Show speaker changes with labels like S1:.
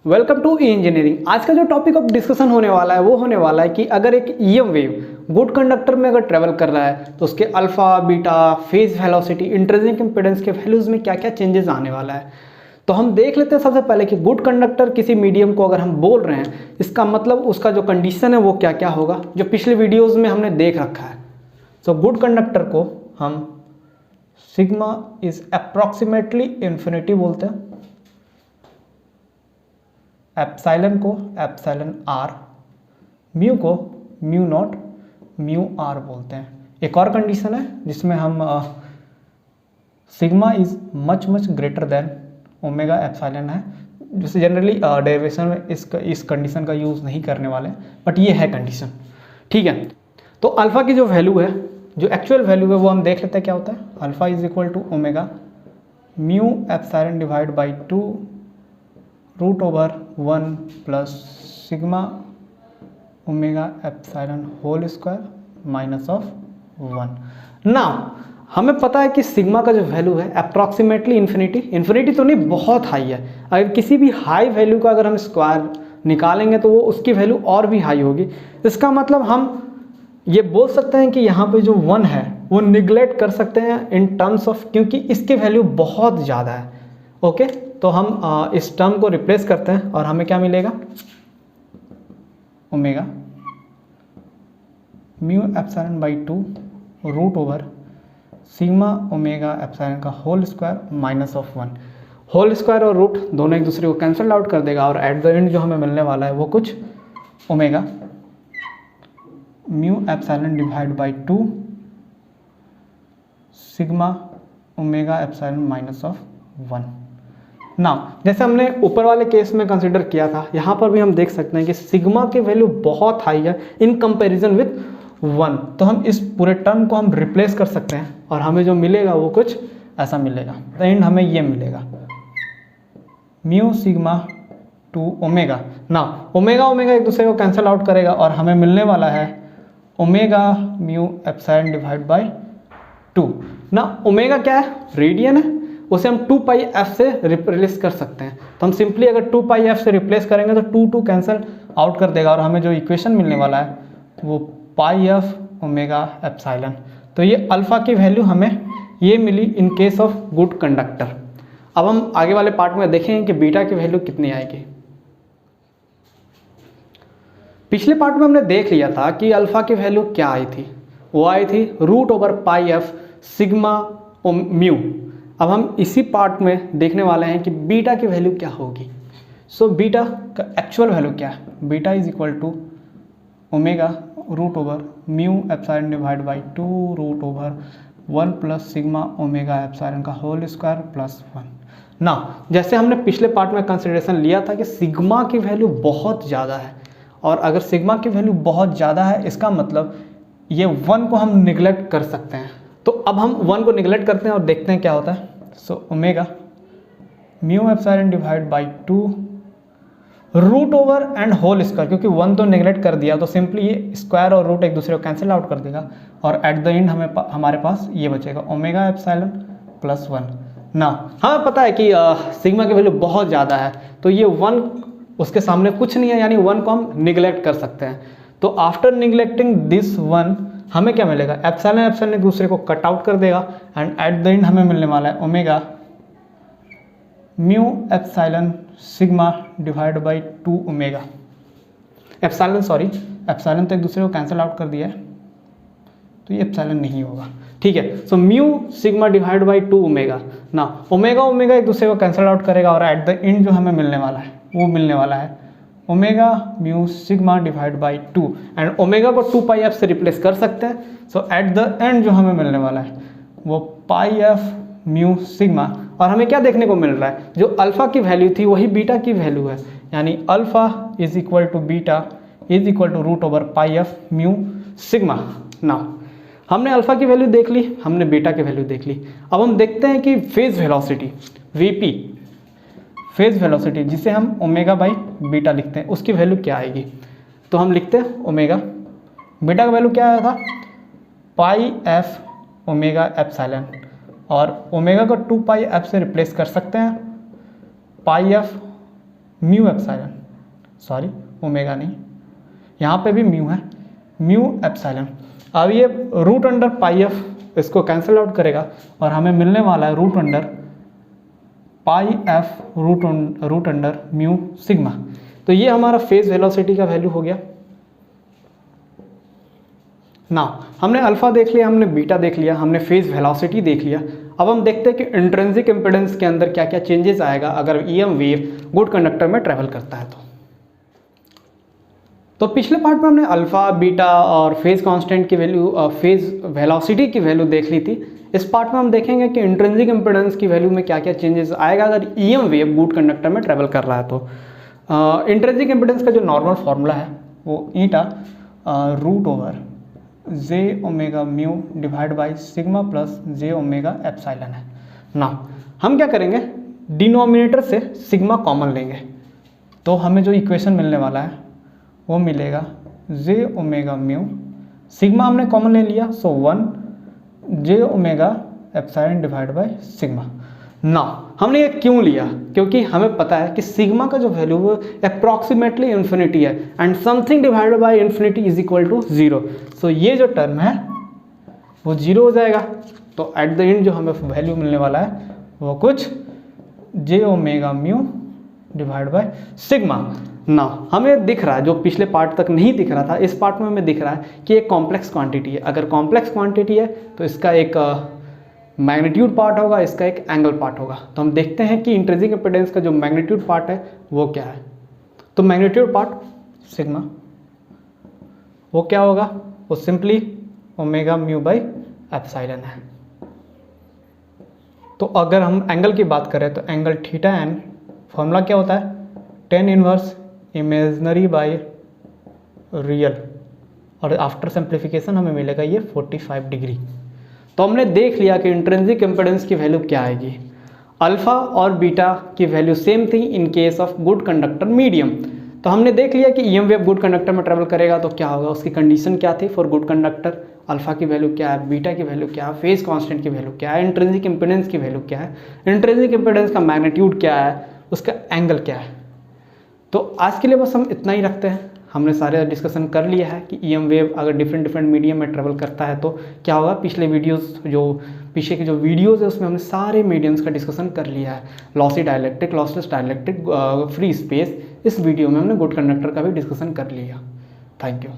S1: Welcome to E engineering. आज का जो टॉपिक ऑफ डिस्कशन होने वाला है वो होने वाला है कि अगर एक ईएम वेव गुड कंडक्टर में अगर ट्रेवल कर रहा है तो उसके alpha, beta, phase velocity, intrinsic impedance के वैल्यूज में क्या क्या चेंजेस आने वाला है। तो हम देख लेते हैं सबसे पहले कि गुड कंडक्टर किसी मीडियम को अगर हम बोल रहे हैं, इसका मतलब उसका जो कंडीशन है वो क्या क्या होगा, जो पिछले वीडियोज़ में हमने देख रखा है। सो गुड कंडक्टर को हम सिग्मा इज अप्रॉक्सीमेटली इन्फिनिटी बोलते हैं, एप्सिलॉन को एप्सिलॉन आर, म्यू को म्यू नॉट म्यू आर बोलते हैं। एक और कंडीशन है जिसमें हम sigma is much much greater than omega epsilon है, जिसे जनरली डेरिवेशन में इस कंडीशन का यूज़ नहीं करने वाले, बट ये है कंडीशन। ठीक है, तो अल्फा की जो वैल्यू है, जो एक्चुअल वैल्यू है वो हम देख लेते हैं क्या होता है। Alpha is equal to omega mu epsilon divide by 2 root over 1 plus sigma omega epsilon whole square minus of 1। Now हमें पता है कि सिग्मा का जो वैल्यू है अप्रॉक्सीमेटली इन्फिनिटी तो नहीं, बहुत हाई है। अगर किसी भी हाई वैल्यू का अगर हम स्क्वायर निकालेंगे तो वो उसकी वैल्यू और भी हाई होगी। इसका मतलब हम ये बोल सकते हैं कि यहाँ पे जो 1 है वो निगलेक्ट कर सकते हैं इन टर्म्स ऑफ, क्योंकि इसकी वैल्यू बहुत ज़्यादा है। ओके, तो हम इस टर्म को रिप्लेस करते हैं और हमें क्या मिलेगा, omega mu epsilon by 2 root over sigma omega epsilon का whole square minus of 1। Whole square और रूट दोनों एक दूसरे को कैंसिल आउट कर देगा और एट द एंड जो हमें मिलने वाला है वो कुछ omega mu epsilon divide by 2 sigma omega epsilon minus of 1। Now जैसे हमने ऊपर वाले केस में कंसिडर किया था, यहाँ पर भी हम देख सकते हैं कि सिग्मा की वैल्यू बहुत हाई है इन कंपैरिजन विथ 1। तो हम इस पूरे टर्म को हम रिप्लेस कर सकते हैं और हमें जो मिलेगा वो कुछ ऐसा मिलेगा। तो एंड हमें ये मिलेगा mu sigma two omega. Now omega omega एक दूसरे को कैंसिल आउट करेगा और हमें मिलने वाला है omega mu epsilon divide by 2। ना ओमेगा क्या है, रेडियन है, उसे हम 2 पाई एफ से रिप्लेस कर सकते हैं। तो हम सिंपली अगर 2 पाई एफ से रिप्लेस करेंगे तो 2 कैंसिल आउट कर देगा और हमें जो इक्वेशन मिलने वाला है वो पाई एफ ओमेगा एप्सिलॉन। तो ये अल्फा की वैल्यू हमें ये मिली in case of good conductor. अब हम आगे वाले पार्ट में देखेंगे कि बीटा की वैल्यू कितनी आएगी। पिछले पार्ट में हमने देख लिया था कि अल्फा की वैल्यू क्या आई थी, वो आई थी root over pi F sigma mu. अब हम इसी पार्ट में देखने वाले हैं कि बीटा की वैल्यू क्या होगी। सो बीटा का एक्चुअल वैल्यू क्या है, beta is equal to omega root over mu epsilon divide by 2 root over 1 plus sigma omega epsilon का होल स्क्वायर प्लस 1। ना जैसे हमने पिछले पार्ट में कंसिडरेशन लिया था कि सिग्मा की वैल्यू बहुत ज़्यादा है, और अगर सिग्मा की वैल्यू बहुत ज़्यादा है इसका मतलब ये 1 को हम निगलेक्ट कर सकते हैं। तो अब हम 1 को निगलेक्ट करते हैं और देखते हैं क्या होता है। So omega mu epsilon divide by 2 root over and whole square, क्योंकि 1 तो निगलेक्ट कर दिया तो सिंपली ये स्क्वायर और रूट एक दूसरे को कैंसिल आउट कर देगा और एट द एंड हमारे पास ये बचेगा ओमेगा एप्सिलॉन प्लस 1। ना हमें पता है कि सिग्मा की वैल्यू बहुत ज़्यादा है तो ये 1 उसके सामने कुछ नहीं है, यानी 1 को हम निगलेक्ट कर सकते हैं। तो आफ्टर निगलेक्टिंग दिस 1 हमें क्या मिलेगा, एप्सिलॉन एप्सिलॉन एक दूसरे को कट आउट कर देगा एंड एट द एंड हमें मिलने वाला है omega mu epsilon sigma divide by 2 omega epsilon, sorry epsilon तो एक दूसरे को कैंसिल आउट कर दिया है तो ये एप्सिलॉन नहीं होगा। ठीक है, so mu sigma divide by 2 omega. ना ओमेगा ओमेगा एक दूसरे को कैंसिल आउट करेगा और एट द एंड जो हमें मिलने वाला है वो मिलने वाला है omega mu sigma divide by 2 and omega को 2 पाई एफ से रिप्लेस कर सकते हैं। सो एट द एंड जो हमें मिलने वाला है वो पाई एफ म्यू सिग्मा, और हमें क्या देखने को मिल रहा है, जो अल्फा की वैल्यू थी वही बीटा की वैल्यू है, यानी alpha is equal to beta is equal to root over pi F mu sigma. ना हमने अल्फा की वैल्यू देख ली, हमने बीटा की वैल्यू देख ली। अब हम देखते हैं कि phase velocity VP, phase velocity जिसे हम ओमेगा बाई बीटा लिखते हैं, उसकी वैल्यू क्या आएगी। तो हम लिखते हैं ओमेगा, बीटा का वैल्यू क्या आया था, पाई एफ ओमेगा एप्सिलॉन, और ओमेगा को 2 पाई एफ से रिप्लेस कर सकते हैं, pi F mu epsilon, sorry omega नहीं, यहाँ पे भी म्यू है, म्यू एप्सिलॉन। अब ये रूट अंडर पाई एफ इसको कैंसिल आउट करेगा और हमें मिलने वाला है root under pi f root under mu sigma. तो ये हमारा फेज वेलोसिटी का वैल्यू हो गया ना। हमने अल्फा देख लिया, हमने बीटा देख लिया, हमने फेज वेलोसिटी देख लिया। अब हम देखते हैं कि इंट्रिंसिक इम्पीडेंस के अंदर क्या क्या चेंजेस आएगा अगर ईएम वेव गुड कंडक्टर में ट्रेवल करता है तो पिछले पार्ट में हमने अल्फा बीटा और फेज कांस्टेंट की वैल्यू, फेज वेलोसिटी की वैल्यू देख ली थी। इस पार्ट में हम देखेंगे कि इंट्रिंसिक इम्पीडेंस की वैल्यू में क्या क्या चेंजेस आएगा अगर ईएम वेव गुड कंडक्टर में ट्रेवल कर रहा है तो। इंट्रिंसिक इम्पीडेंस का जो नॉर्मल फार्मूला है वो eta root over j omega mu divide by sigma plus j omega epsilon है ना। हम क्या करेंगे, डिनोमिनेटर से सिग्मा कॉमन लेंगे तो हमें जो इक्वेशन मिलने वाला है वो मिलेगा जे ओमेगा म्यू, सिग्मा हमने कॉमन ले लिया so 1 j omega epsilon divide by sigma ना। हमने ये क्यों लिया, क्योंकि हमें पता है कि सिग्मा का जो वैल्यू वो अप्रॉक्सीमेटली इन्फिनिटी है and something divided by infinity is equal to 0। So ये जो टर्म है वो 0 हो जाएगा। तो एट द एंड जो हमें वैल्यू मिलने वाला है वो कुछ j omega mu divide by sigma ना। हमें दिख रहा है, जो पिछले पार्ट तक नहीं दिख रहा था इस पार्ट में हमें दिख रहा है कि एक कॉम्प्लेक्स क्वांटिटी है। अगर कॉम्प्लेक्स क्वांटिटी है तो इसका एक मैग्नीट्यूड पार्ट होगा, इसका एक एंगल पार्ट होगा। तो हम देखते हैं कि इंट्रिंसिक इम्पीडेंस का जो मैग्नीट्यूड पार्ट है वो क्या है। तो मैग्नीट्यूड पार्ट सिग्मा वो क्या होगा, वो simply omega mu by epsilon है। तो अगर हम एंगल की बात करें तो एंगल थीटा एन फॉर्मूला क्या होता है, tan inverse imaginary by real, और आफ्टर सिंप्लीफिकेशन हमें मिलेगा ये 45 डिग्री। तो हमने देख लिया कि इंट्रिंसिक इम्पीडेंस की वैल्यू क्या आएगी। अल्फा और बीटा की वैल्यू सेम थी इन case of good conductor medium. तो हमने देख लिया कि ईएम वेव गुड कंडक्टर में ट्रेवल करेगा तो क्या होगा, उसकी कंडीशन क्या थी फॉर गुड कंडक्टर, अल्फा की वैल्यू क्या है, बीटा की वैल्यू क्या है, फेज कांस्टेंट की वैल्यू क्या है, इंट्रिंसिक इम्पीडेंस की वैल्यू क्या है, इंट्रिंसिक इम्पीडेंस का मैग्नीट्यूड क्या है, उसका एंगल क्या है। तो आज के लिए बस हम इतना ही रखते हैं। हमने सारे डिस्कशन कर लिया है कि ईएम वेव अगर डिफरेंट मीडियम में ट्रेवल करता है तो क्या होगा। पिछले वीडियोस जो पीछे के जो वीडियोस है उसमें हमने सारे मीडियम्स का डिस्कशन कर लिया है, lossy dielectric, lossless dielectric, free space. इस वीडियो में हमने गुड कंडक्टर का भी डिस्कशन कर लिया। Thank you.